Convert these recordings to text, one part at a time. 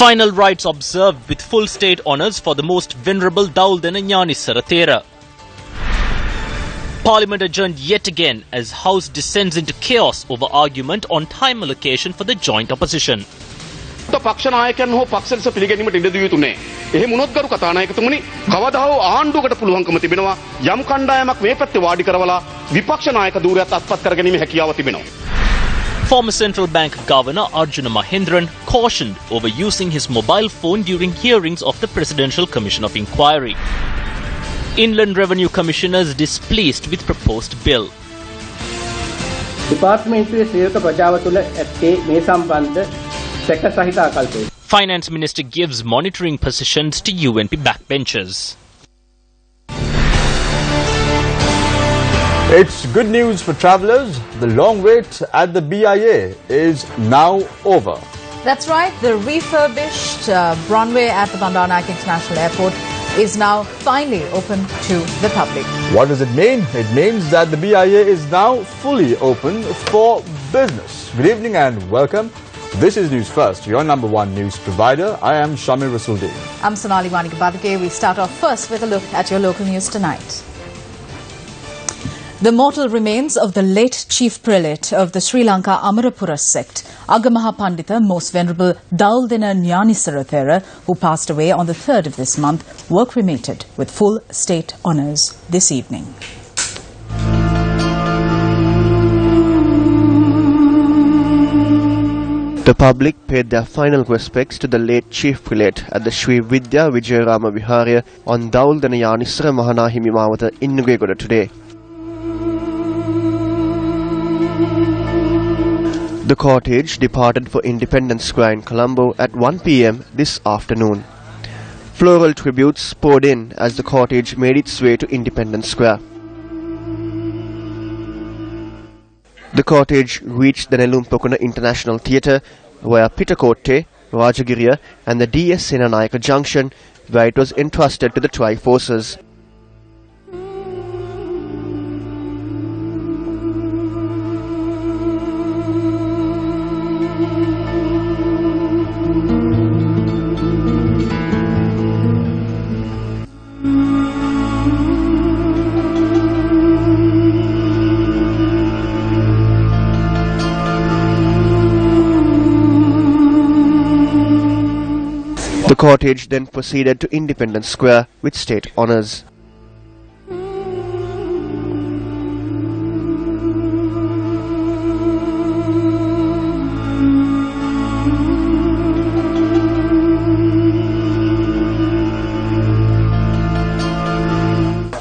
Final rites observed with full state honours for the most venerable Dawldena Gnani Sarathera. Parliament adjourned yet again as House descends into chaos over argument on time allocation for the joint opposition. පක්ෂ නායකයන් හෝ පක්ෂ ලෙස පිළිගැනීමට ඉඩ දිය යුතු නැහැ. එහෙම වුණොත් ගරු කතානායකතුමනි කවදා හෝ ආණ්ඩුවකට පුළුවන්කම තිබෙනවා යම් කණ්ඩායමක් මේ පැත්තේ වාඩි කරවලා විපක්ෂ නායක ධූරයත් අත්පත් කරගැනීමේ හැකියාව තිබෙනවා. Former Central Bank Governor Arjuna Mahendran cautioned over using his mobile phone during hearings of the Presidential Commission of Inquiry. Inland Revenue Commissioners displeased with proposed bill. Finance Minister gives monitoring positions to UNP backbenchers. It's good news for travellers. The long wait at the BIA is now over. That's right. The refurbished runway at the Bandar Naik International Airport is now finally open to the public. What does it mean? It means that the BIA is now fully open for business. Good evening and welcome. This is News First, your number one news provider. I am Shamir Rasooldi. I'm Sonali Wanikabadake. We start off first with a look at your local news tonight. The mortal remains of the late chief prelate of the Sri Lanka Amarapura sect, Agamaha Pandita Most Venerable Dawldena Gnani Sarathera, who passed away on the 3rd of this month, were cremated with full state honours this evening. The public paid their final respects to the late chief prelate at the Sri Vidya Vijayarama Viharya on Dawldena Gnanissara Mahanahimi Mawatha in Nugegoda today. The cortege departed for Independence Square in Colombo at 1 p.m. this afternoon. Floral tributes poured in as the cortege made its way to Independence Square. The cortege reached the Nelumpokuna International Theatre via Pitakotte, Rajagiriya and the D.S. Senanayaka Junction, where it was entrusted to the Tri-Forces. The cortege then proceeded to Independence Square with state honours.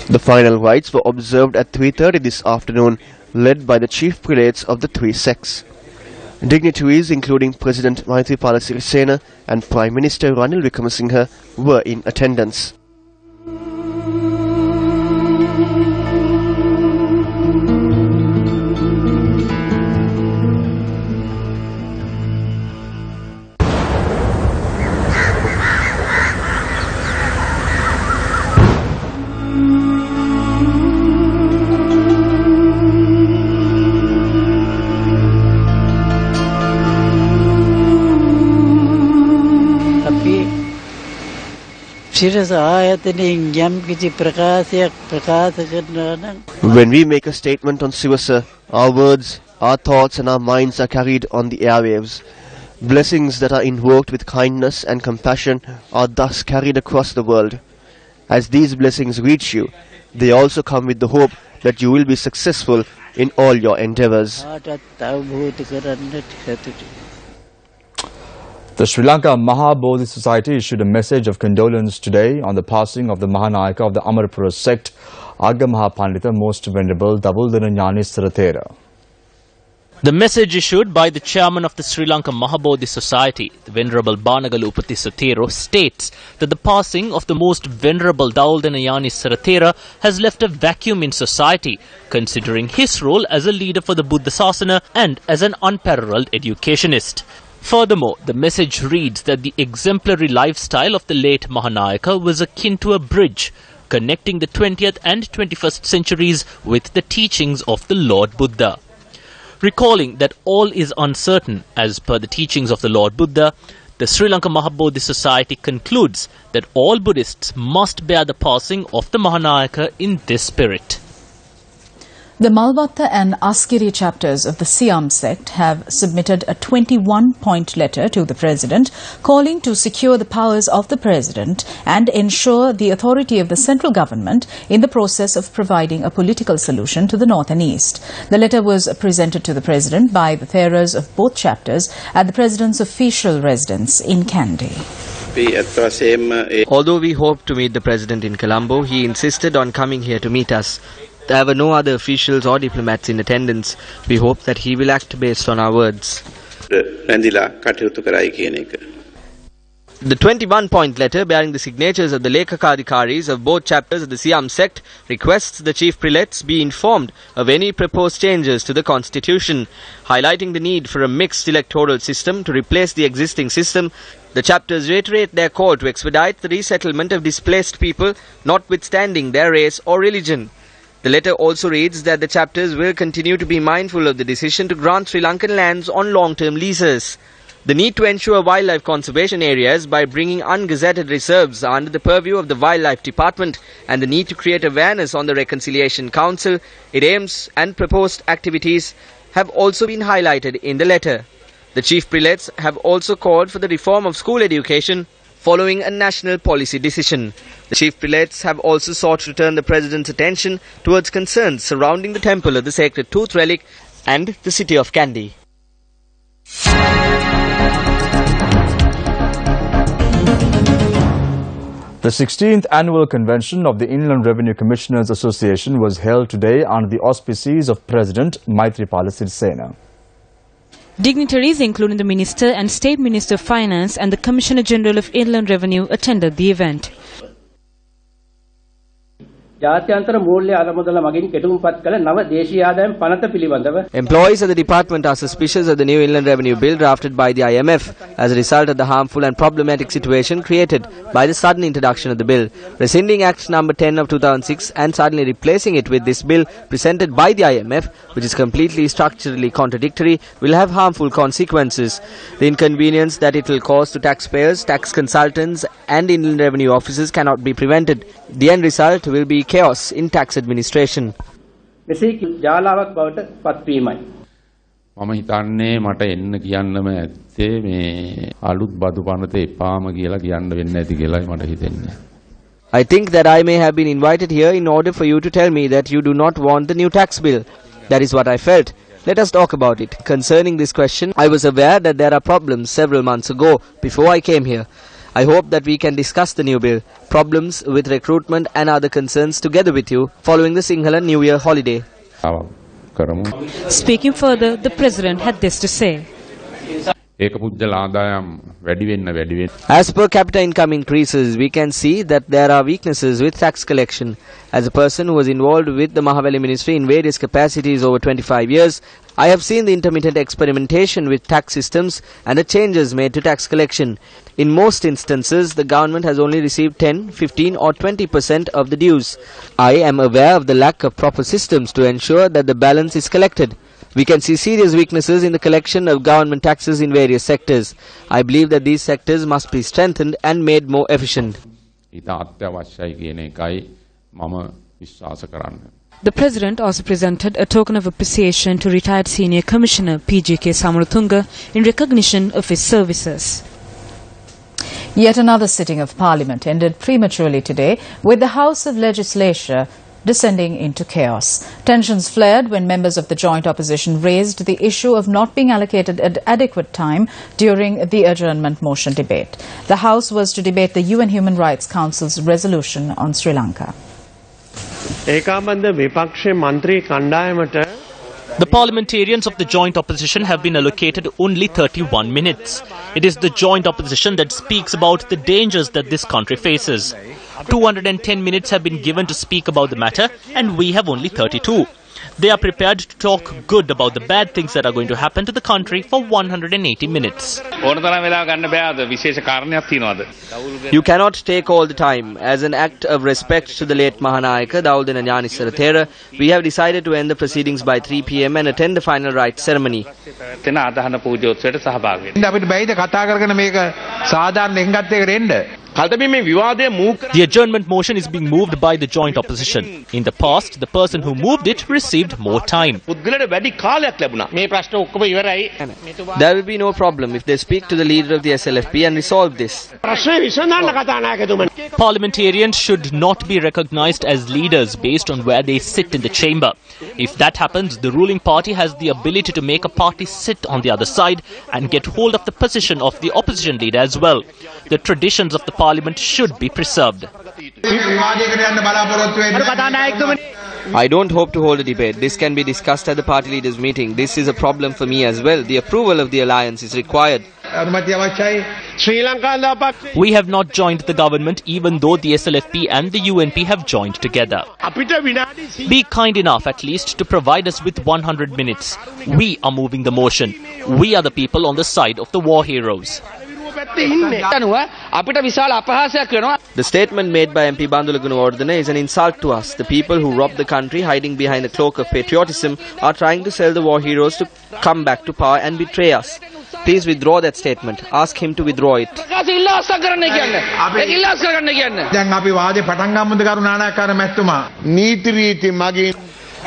The final rites were observed at 3:30 this afternoon, led by the chief prelates of the three sects. Dignitaries including President Maithripala Sirisena and Prime Minister Ranil Wickremesinghe were in attendance. When we make a statement on Sivasa, our words, our thoughts and our minds are carried on the airwaves. Blessings that are invoked with kindness and compassion are thus carried across the world. As these blessings reach you, they also come with the hope that you will be successful in all your endeavours. The Sri Lanka Mahabodhi Society issued a message of condolence today on the passing of the Mahanayaka of the Amarapura sect, Agamaha Pandita Most Venerable Dawldena Gnani Sarathera. The message issued by the chairman of the Sri Lanka Mahabodhi Society, the Venerable Banagalupathi Sathero, states that the passing of the most venerable Dawldena Gnani Sarathera has left a vacuum in society, considering his role as a leader for the Buddha Sasana and as an unparalleled educationist. Furthermore, the message reads that the exemplary lifestyle of the late Mahanayaka was akin to a bridge connecting the 20th and 21st centuries with the teachings of the Lord Buddha. Recalling that all is uncertain as per the teachings of the Lord Buddha, the Sri Lanka Mahabodhi Society concludes that all Buddhists must bear the passing of the Mahanayaka in this spirit. The Malvatta and Askiri chapters of the Siam sect have submitted a 21-point letter to the President calling to secure the powers of the President and ensure the authority of the central government in the process of providing a political solution to the North and East. The letter was presented to the President by the Theras of both chapters at the President's official residence in Kandy. Although we hoped to meet the President in Colombo, he insisted on coming here to meet us. There were no other officials or diplomats in attendance. We hope that he will act based on our words. The 21-point letter bearing the signatures of the Lekakadhikaris of both chapters of the Siam sect requests the chief prelates be informed of any proposed changes to the constitution. Highlighting the need for a mixed electoral system to replace the existing system, the chapters reiterate their call to expedite the resettlement of displaced people, notwithstanding their race or religion. The letter also reads that the chapters will continue to be mindful of the decision to grant Sri Lankan lands on long-term leases. The need to ensure wildlife conservation areas by bringing ungazetted reserves under the purview of the Wildlife Department and the need to create awareness on the Reconciliation Council, its aims and proposed activities have also been highlighted in the letter. The chief prelates have also called for the reform of school education following a national policy decision. The chief prelates have also sought to turn the President's attention towards concerns surrounding the temple of the Sacred Tooth relic and the city of Kandy. The 16th annual convention of the Inland Revenue Commissioners Association was held today under the auspices of President Maithripala Sirisena. Dignitaries including the Minister and State Minister of Finance and the Commissioner General of Inland Revenue attended the event. Employees of the department are suspicious of the new Inland Revenue Bill drafted by the IMF as a result of the harmful and problematic situation created by the sudden introduction of the bill. Rescinding Act No. 10 of 2006 and suddenly replacing it with this bill presented by the IMF, which is completely structurally contradictory, will have harmful consequences. The inconvenience that it will cause to taxpayers, tax consultants and Inland Revenue officers cannot be prevented. The end result will be chaos in tax administration. මම හිතන්නේ මට එන්න කියන්නම ඇත්තේ මේ අලුත් බදු පනත එපාම කියලා කියන්න වෙන්නේ නැති කියලායි මට හිතෙන්නේ. I think that I may have been invited here in order for you to tell me that you do not want the new tax bill. That is what I felt. Let us talk about it. Concerning this question, I was aware that there are problems several months ago before I came here. I hope that we can discuss the new bill, problems with recruitment and other concerns together with you following the Sinhala New Year holiday. Speaking further, the President had this to say. As per capita income increases, we can see that there are weaknesses with tax collection. As a person who was involved with the Mahaveli Ministry in various capacities over 25 years, I have seen the intermittent experimentation with tax systems and the changes made to tax collection. In most instances, the government has only received 10, 15 or 20% of the dues. I am aware of the lack of proper systems to ensure that the balance is collected. We can see serious weaknesses in the collection of government taxes in various sectors. I believe that these sectors must be strengthened and made more efficient. The President also presented a token of appreciation to retired Senior Commissioner PGK Samaratunga in recognition of his services. Yet another sitting of Parliament ended prematurely today with the House of Legislature descending into chaos. Tensions flared when members of the joint opposition raised the issue of not being allocated adequate time during the adjournment motion debate. The House was to debate the UN Human Rights Council's resolution on Sri Lanka. The parliamentarians of the joint opposition have been allocated only 31 minutes. It is the joint opposition that speaks about the dangers that this country faces. 210 minutes have been given to speak about the matter and we have only 32. They are prepared to talk good about the bad things that are going to happen to the country for 180 minutes. You cannot take all the time. As an act of respect to the late Mahanayaka Dawudena Gnani Sarathera, we have decided to end the proceedings by 3 p.m. and attend the final rites ceremony. The adjournment motion is being moved by the joint opposition. In the past, the person who moved it received more time. There will be no problem if they speak to the leader of the SLFP and resolve this. Parliamentarians should not be recognized as leaders based on where they sit in the chamber. If that happens, the ruling party has the ability to make a party sit on the other side and get hold of the position of the opposition leader as well. The traditions of the parliament should be preserved. I don't hope to hold a debate. This can be discussed at the party leaders' meeting. This is a problem for me as well. The approval of the alliance is required. We have not joined the government even though the SLFP and the UNP have joined together. Be kind enough at least to provide us with 100 minutes. We are moving the motion. We are the people on the side of the war heroes. The statement made by MP Bandula Gunawardena is an insult to us. The people who robbed the country hiding behind the cloak of patriotism are trying to sell the war heroes to come back to power and betray us. Please withdraw that statement. Ask him to withdraw it.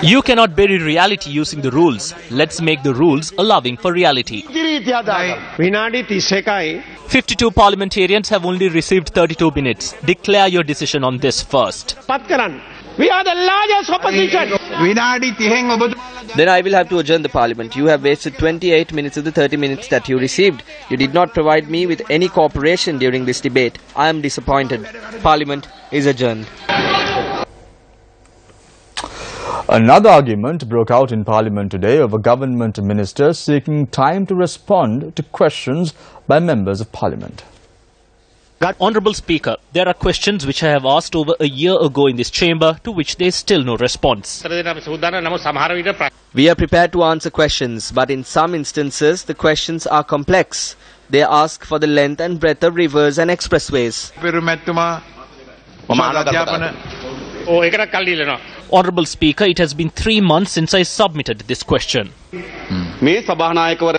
You cannot bury reality using the rules. Let's make the rules allowing for reality. 52 parliamentarians have only received 32 minutes. Declare your decision on this first. We are the largest opposition. Then I will have to adjourn the parliament. You have wasted 28 minutes of the 30 minutes that you received. You did not provide me with any cooperation during this debate. I am disappointed. Parliament is adjourned. Another argument broke out in Parliament today over government ministers seeking time to respond to questions by members of Parliament. Honourable Speaker, there are questions which I have asked over a year ago in this chamber to which there is still no response. We are prepared to answer questions, but in some instances the questions are complex. They ask for the length and breadth of rivers and expressways. Honourable Speaker, it has been 3 months since I submitted this question.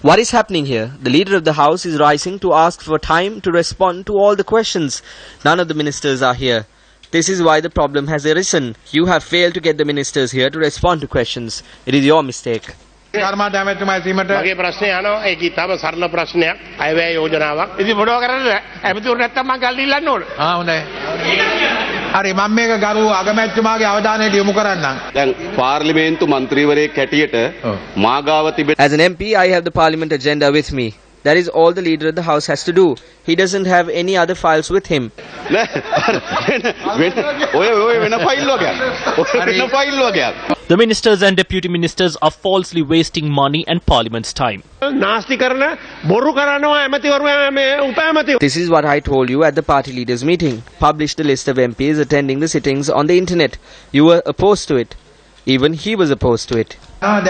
What is happening here? The leader of the House is rising to ask for time to respond to all the questions. None of the ministers are here. This is why the problem has arisen. You have failed to get the ministers here to respond to questions. It is your mistake. As an MP, I have the Parliament agenda with me. That is all the leader of the House has to do. He doesn't have any other files with him. The ministers and deputy ministers are falsely wasting money and Parliament's time. This is what I told you at the party leaders meeting. Publish the list of MPs attending the sittings on the internet. You were opposed to it. Even he was opposed to it. As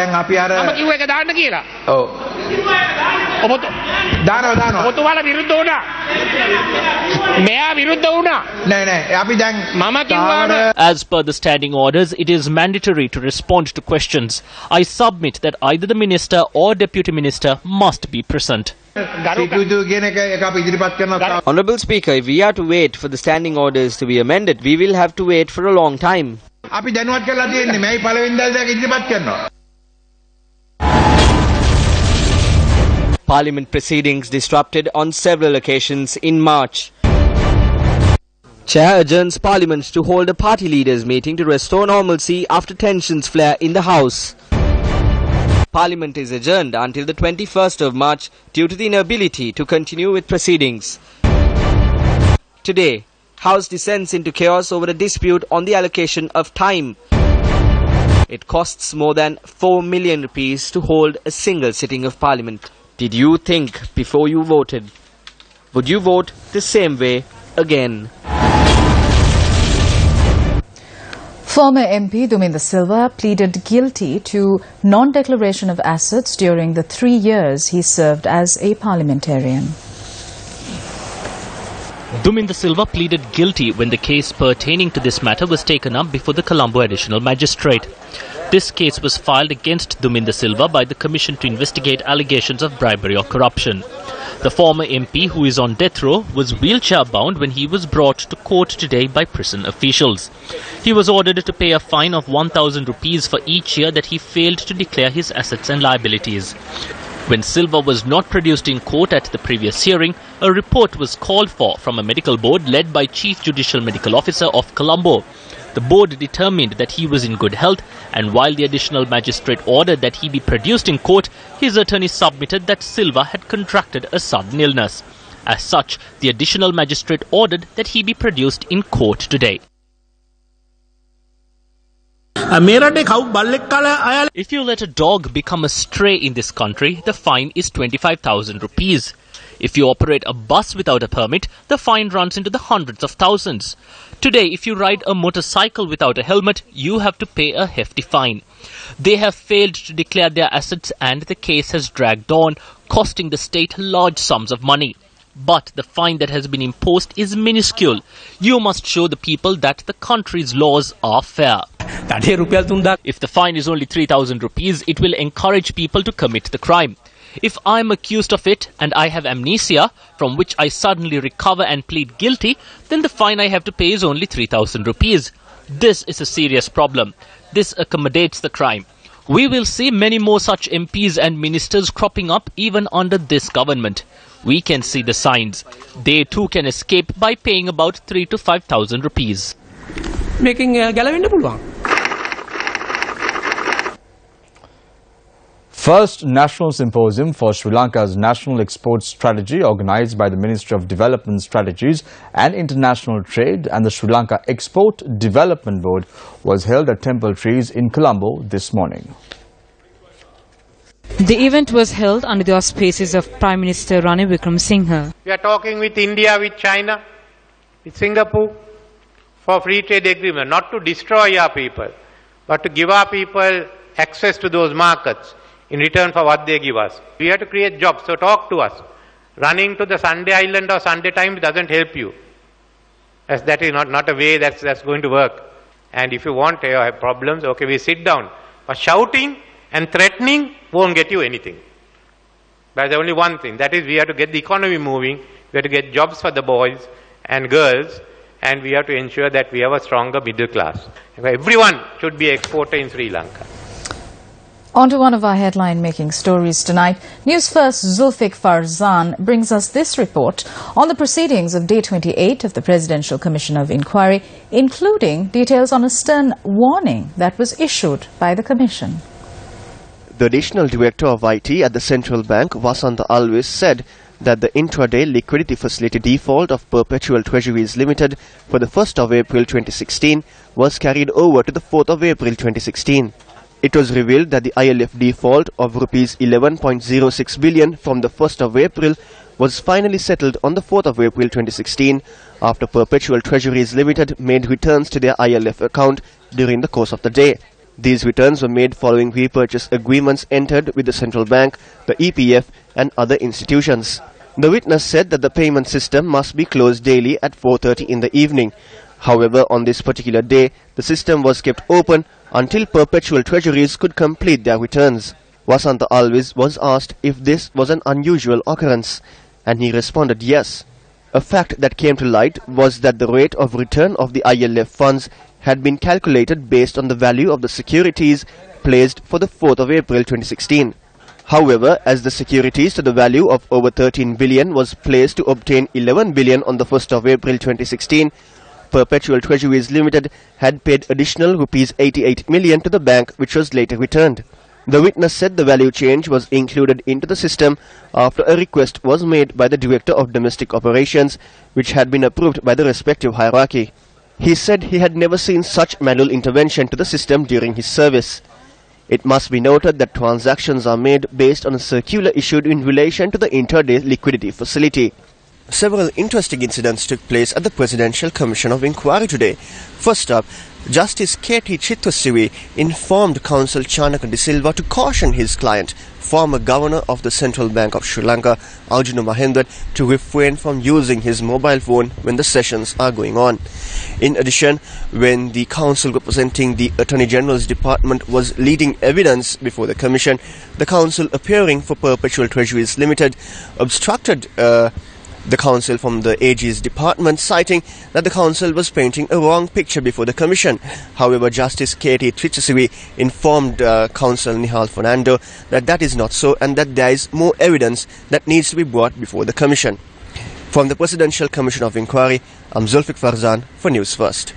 per the standing orders, it is mandatory to respond to questions. I submit that either the minister or deputy minister must be present. Honourable Speaker, if we are to wait for the standing orders to be amended, we will have to wait for a long time. Parliament proceedings disrupted on several occasions in March. Chair adjourns Parliament to hold a party leaders meeting to restore normalcy after tensions flare in the House. Parliament is adjourned until the 21st of March due to the inability to continue with proceedings. Today, House descends into chaos over a dispute on the allocation of time. It costs more than 4 million rupees to hold a single sitting of Parliament. Did you think before you voted? Would you vote the same way again? Former MP Duminda Silva pleaded guilty to non-declaration of assets during the 3 years he served as a parliamentarian. Duminda Silva pleaded guilty when the case pertaining to this matter was taken up before the Colombo Additional Magistrate. This case was filed against Duminda Silva by the Commission to investigate allegations of bribery or corruption. The former MP, who is on death row, was wheelchair-bound when he was brought to court today by prison officials. He was ordered to pay a fine of 1,000 rupees for each year that he failed to declare his assets and liabilities. When Silva was not produced in court at the previous hearing, a report was called for from a medical board led by Chief Judicial Medical Officer of Colombo. The board determined that he was in good health, and while the additional magistrate ordered that he be produced in court, his attorney submitted that Silva had contracted a sudden illness. As such, the additional magistrate ordered that he be produced in court today. If you let a dog become a stray in this country, the fine is 25,000 rupees. If you operate a bus without a permit, the fine runs into the hundreds of thousands. Today, if you ride a motorcycle without a helmet, you have to pay a hefty fine. They have failed to declare their assets and the case has dragged on, costing the state large sums of money. But the fine that has been imposed is minuscule. You must show the people that the country's laws are fair. If the fine is only 3,000 rupees, it will encourage people to commit the crime. If I am accused of it and I have amnesia, from which I suddenly recover and plead guilty, then the fine I have to pay is only 3,000 rupees. This is a serious problem. This accommodates the crime. We will see many more such MPs and ministers cropping up even under this government. We can see the signs. They too can escape by paying about 3,000 to 5,000 rupees. First National Symposium for Sri Lanka's National Export Strategy, organised by the Ministry of Development Strategies and International Trade and the Sri Lanka Export Development Board, was held at Temple Trees in Colombo this morning. The event was held under the auspices of Prime Minister Ranil Wickremesinghe. We are talking with India, with China, with Singapore for free trade agreement, not to destroy our people, but to give our people access to those markets in return for what they give us. We have to create jobs, so talk to us. Running to the Sunday Island or Sunday Times doesn't help you. As that is not a way that's going to work. And if you want to have problems, okay, we sit down. But shouting and threatening won't get you anything. But there's only one thing, that is we have to get the economy moving, we have to get jobs for the boys and girls, and we have to ensure that we have a stronger middle class. Everyone should be an exporter in Sri Lanka. On to one of our headline-making stories tonight. Newsfirst Zulfiq Farzan brings us this report on the proceedings of Day 28 of the Presidential Commission of Inquiry, including details on a stern warning that was issued by the Commission. The Additional Director of IT at the Central Bank, Vasantha Alves, said that the intraday liquidity facility default of Perpetual Treasuries Limited for the 1st of April 2016 was carried over to the 4th of April 2016. It was revealed that the ILF default of Rs 11.06 billion from the 1st of April was finally settled on the 4th of April 2016 after Perpetual Treasuries Limited made returns to their ILF account during the course of the day. These returns were made following repurchase agreements entered with the Central Bank, the EPF and other institutions. The witness said that the payment system must be closed daily at 4:30 in the evening. However, on this particular day, the system was kept open until Perpetual Treasuries could complete their returns. Vasantha Alves was asked if this was an unusual occurrence, and he responded yes. A fact that came to light was that the rate of return of the ILF funds had been calculated based on the value of the securities placed for the 4th of April 2016. However, as the securities to the value of over 13 billion was placed to obtain 11 billion on the 1st of April 2016, Perpetual Treasuries Limited had paid additional Rs 88 million to the bank, which was later returned. The witness said the value change was included into the system after a request was made by the Director of Domestic Operations, which had been approved by the respective hierarchy. He said he had never seen such manual intervention to the system during his service. It must be noted that transactions are made based on a circular issued in relation to the intraday liquidity facility. Several interesting incidents took place at the Presidential Commission of Inquiry today. First up, Justice K.T. Chittasivi informed Counsel Chanaka De Silva to caution his client, former Governor of the Central Bank of Sri Lanka, Arjuna Mahendra, to refrain from using his mobile phone when the sessions are going on. In addition, when the counsel representing the Attorney General's Department was leading evidence before the Commission, the counsel appearing for Perpetual Treasuries Limited obstructed the counsel from the AG's department, citing that the counsel was painting a wrong picture before the Commission. However, Justice K.T. Chittasivi informed counsel Nihal Fernando that that is not so and that there is more evidence that needs to be brought before the Commission. From the Presidential Commission of Inquiry, I'm Zulfiq Farzan for News First.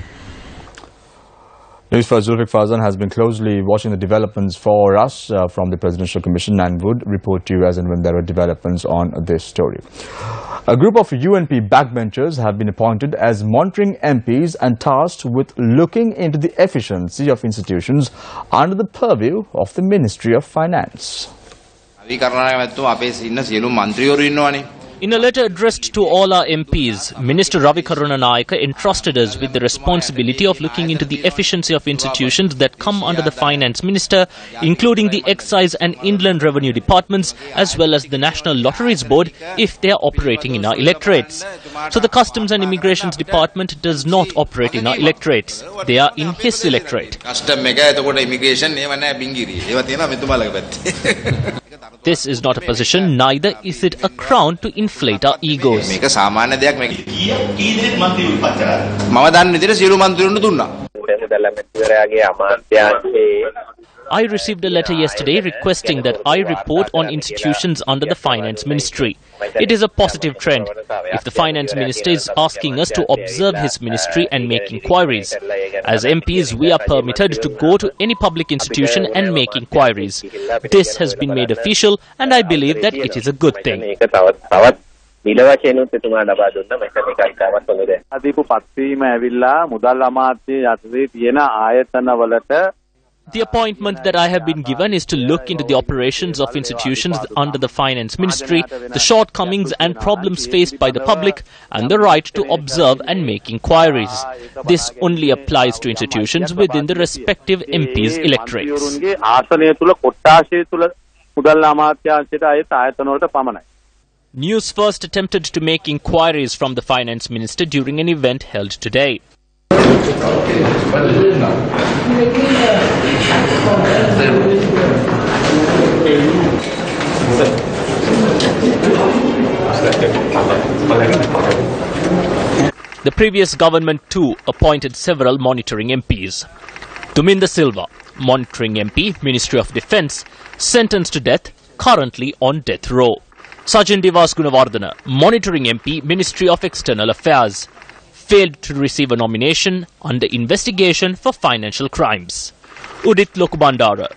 Newsfirst Zulfiq Farzan has been closely watching the developments for us from the Presidential Commission and would report to you as and when there are developments on this story. A group of UNP backbenchers have been appointed as monitoring MPs and tasked with looking into the efficiency of institutions under the purview of the Ministry of Finance. In a letter addressed to all our MPs, Minister Ravi Karunanayake entrusted us with the responsibility of looking into the efficiency of institutions that come under the Finance Minister, including the Excise and Inland Revenue Departments, as well as the National Lotteries Board, if they are operating in our electorates. So the Customs and Immigrations Department does not operate in our electorates. They are in his electorate. This is not a position, neither is it a crown to inflate our egos. I received a letter yesterday requesting that I report on institutions under the Finance Ministry. It is a positive trend. If the Finance Minister is asking us to observe his ministry and make inquiries. As MPs, we are permitted to go to any public institution and make inquiries. This has been made official and I believe that it is a good thing. The appointment that I have been given is to look into the operations of institutions under the Finance Ministry, the shortcomings and problems faced by the public, and the right to observe and make inquiries. This only applies to institutions within the respective MPs' electorates. News First attempted to make inquiries from the Finance Minister during an event held today. The previous government too appointed several monitoring MPs. Tuminda Silva, monitoring MP, Ministry of Defence, sentenced to death, currently on death row. Sajan Divas Gunawardana, monitoring MP, Ministry of External Affairs, failed to receive a nomination under investigation for financial crimes. Udit Lokubandara,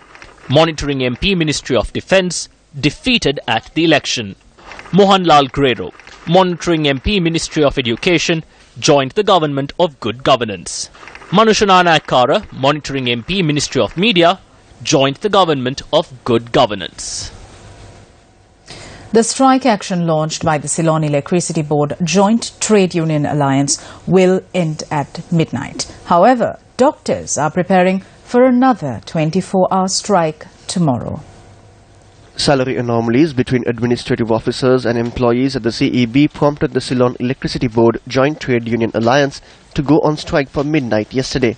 monitoring MP, Ministry of Defence, defeated at the election. Mohanlal Grero, monitoring MP, Ministry of Education, joined the government of good governance. Manushanana Akkara, monitoring MP, Ministry of Media, joined the government of good governance. The strike action launched by the Ceylon Electricity Board Joint Trade Union Alliance will end at midnight. However, doctors are preparing for another 24-hour strike tomorrow. Salary anomalies between administrative officers and employees at the CEB prompted the Ceylon Electricity Board Joint Trade Union Alliance to go on strike for midnight yesterday.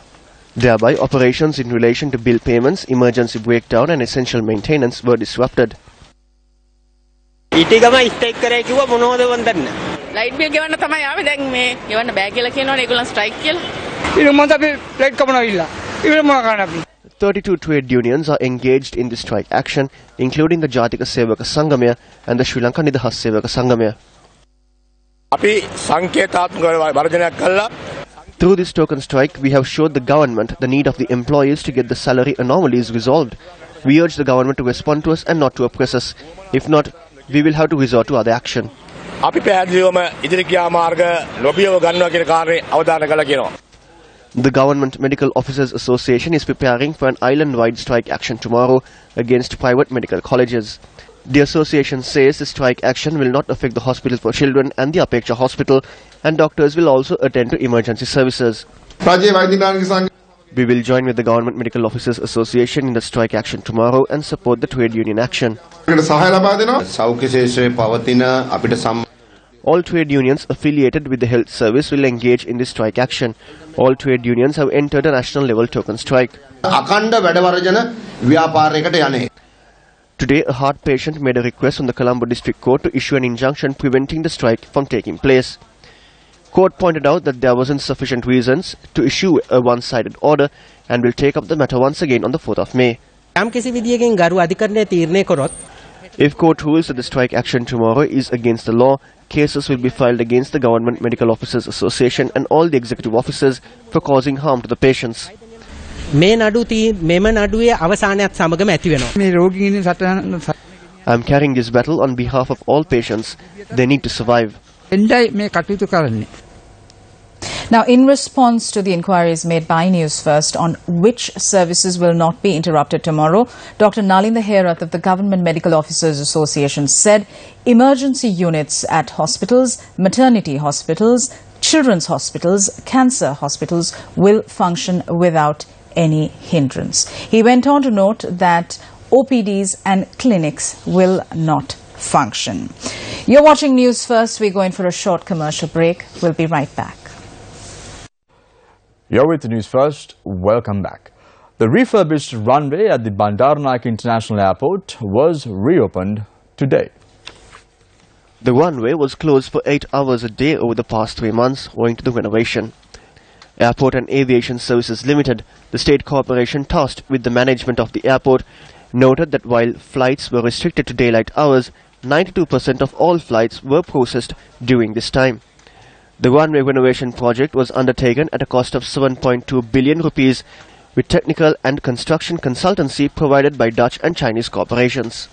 Thereby, operations in relation to bill payments, emergency breakdown and essential maintenance were disrupted. Light bill ගෙවන්න තමයි ආවේ දැන් මේ ගෙවන්න බෑ කියලා කියනවනේ ඒගොල්ලන් ස්ට්‍රයික් කියලා. ඊට මොකද අපි ප්ලේට් කපනවිලා. ඊට මොනවා කරන්න අපි? 32 trade unions are engaged in the strike action, including the Jatika Sevaka Sangamaya and the Sri Lanka Nidahas Sevaka Sangamaya. අපි සංකේතාත්මක වර්ධනයක් කළා. Through this token strike, we have showed the government the need of the employees to get the salary anomalies resolved. We urge the government to respond to us and not to oppress us. If not, we will have to resort to other action. The Government Medical Officers Association is preparing for an island-wide strike action tomorrow against private medical colleges. The association says the strike action will not affect the hospital for children and the Apeksha hospital, and doctors will also attend to emergency services. We will join with the Government Medical Officers Association in the strike action tomorrow and support the trade union action. All trade unions affiliated with the health service will engage in this strike action. All trade unions have entered a national level token strike. Today, a heart patient made a request from the Colombo District Court to issue an injunction preventing the strike from taking place. Court pointed out that there wasn't sufficient reasons to issue a one-sided order and will take up the matter once again on the 4th of May. If court rules that the strike action tomorrow is against the law, cases will be filed against the Government Medical Officers Association and all the executive officers for causing harm to the patients. I am carrying this battle on behalf of all patients. They need to survive. Now, in response to the inquiries made by Newsfirst on which services will not be interrupted tomorrow, Dr. Nalinda Herath of the Government Medical Officers Association said emergency units at hospitals, maternity hospitals, children's hospitals, cancer hospitals will function without any hindrance. He went on to note that OPDs and clinics will not function. You're watching News First. We're going for a short commercial break. We'll be right back. You're with the News First. Welcome back. The refurbished runway at the Bandaranaike International Airport was reopened today. The runway was closed for 8 hours a day over the past 3 months owing to the renovation. Airport and Aviation Services Limited, the state corporation tasked with the management of the airport, noted that while flights were restricted to daylight hours, 92% of all flights were processed during this time. The runway renovation project was undertaken at a cost of 7.2 billion rupees with technical and construction consultancy provided by Dutch and Chinese corporations.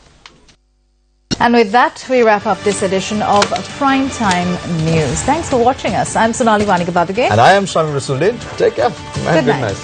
And with that, we wrap up this edition of Primetime News. Thanks for watching us. I'm Sonali Vanikabadage. And I am Shamim Rasuldin. Take care. Good night.